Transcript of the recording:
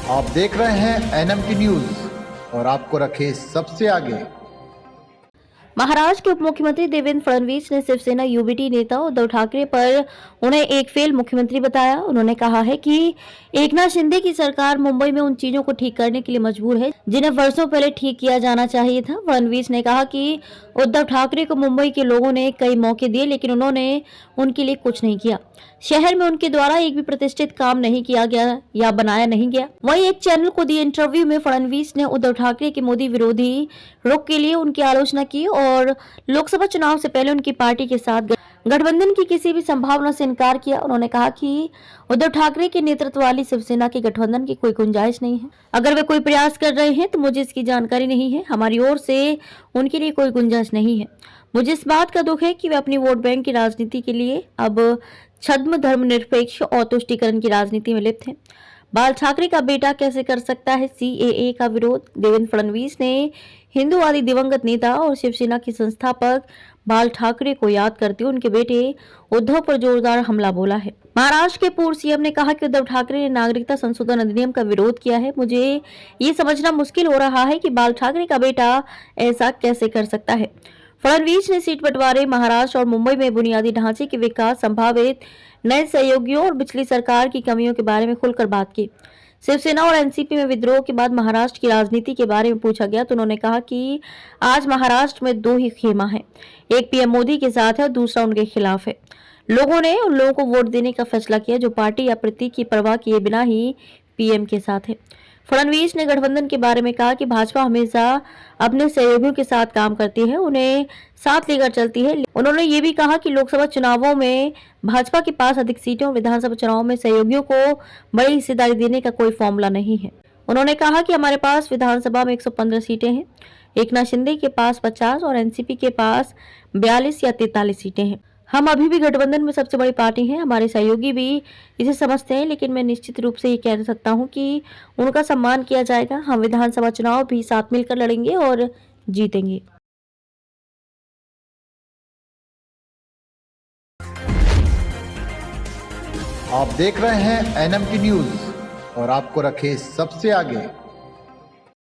आप देख रहे हैं एनएमटी न्यूज और आपको रखे सबसे आगे। महाराष्ट्र के उप मुख्यमंत्री देवेंद्र फडणवीस ने शिवसेना यूबीटी नेता उद्धव ठाकरे पर उन्हें एक फेल मुख्यमंत्री बताया। उन्होंने कहा है कि एकनाथ शिंदे की सरकार मुंबई में उन चीजों को ठीक करने के लिए मजबूर है जिन्हें वर्षों पहले ठीक किया जाना चाहिए था। फडणवीस ने कहा कि उद्धव ठाकरे को मुंबई के लोगों ने कई मौके दिए लेकिन उन्होंने उनके लिए कुछ नहीं किया। शहर में उनके द्वारा एक भी प्रतिष्ठित काम नहीं किया गया या बनाया नहीं गया। वहीं एक चैनल को दिए इंटरव्यू में फडणवीस ने उद्धव ठाकरे के मोदी विरोधी रुख के लिए उनकी आलोचना की और लोकसभा चुनाव से पहले उनकी पार्टी के साथ गठबंधन की किसी भी संभावना से इनकार किया। उन्होंने कहा कि उद्धव ठाकरे के नेतृत्व वाली शिवसेना के गठबंधन की कोई गुंजाइश नहीं है। अगर वे कोई प्रयास कर रहे हैं तो मुझे इसकी जानकारी नहीं है। हमारी ओर से उनके लिए कोई गुंजाइश नहीं है। मुझे इस बात का दुख है कि वे अपनी वोट बैंक की राजनीति के लिए अब छद्म धर्मनिरपेक्ष और तुष्टीकरण की राजनीति में लिप्त हैं। बाल ठाकरे का बेटा कैसे कर सकता है सीएए का विरोध? देवेंद्र फडणवीस ने हिंदूवादी दिवंगत नेता और शिवसेना के संस्थापक बाल ठाकरे को याद करते हुए उनके बेटे उद्धव पर जोरदार हमला बोला है। महाराष्ट्र के पूर्व सीएम ने कहा कि उद्धव ठाकरे ने नागरिकता संशोधन अधिनियम का विरोध किया है। मुझे ये समझना मुश्किल हो रहा है कि बाल ठाकरे का बेटा ऐसा कैसे कर सकता है। फडणवीस ने सीट बंटवारे, महाराष्ट्र और मुंबई में बुनियादी ढांचे के विकास, संभावित नए सहयोगियों और पिछली सरकार की कमियों के बारे में खुलकर बात की। शिवसेना और एनसीपी में विद्रोह के बाद महाराष्ट्र की राजनीति के बारे में पूछा गया तो उन्होंने कहा कि आज महाराष्ट्र में दो ही खेमा है, एक पीएम मोदी के साथ है और दूसरा उनके खिलाफ है। लोगों ने उन लोगों को वोट देने का फैसला किया जो पार्टी या प्रतीक की परवाह किए बिना ही पीएम के साथ है। फडणवीस ने गठबंधन के बारे में कहा कि भाजपा हमेशा अपने सहयोगियों के साथ काम करती है, उन्हें साथ लेकर चलती है। उन्होंने ये भी कहा कि लोकसभा चुनावों में भाजपा के पास अधिक सीटें और विधानसभा चुनावों में सहयोगियों को बड़ी हिस्सेदारी देने का कोई फॉर्मूला नहीं है। उन्होंने कहा कि हमारे पास विधानसभा में 115 सीटें हैं, एकनाथ शिंदे के पास 50 और एनसीपी के पास 42 या 43 सीटें हैं। हम अभी भी गठबंधन में सबसे बड़ी पार्टी हैं। हमारे सहयोगी भी इसे समझते हैं, लेकिन मैं निश्चित रूप से ये कह सकता हूं कि उनका सम्मान किया जाएगा। हम विधानसभा चुनाव भी साथ मिलकर लड़ेंगे और जीतेंगे। आप देख रहे हैं एनएमटी न्यूज और आपको रखे सबसे आगे।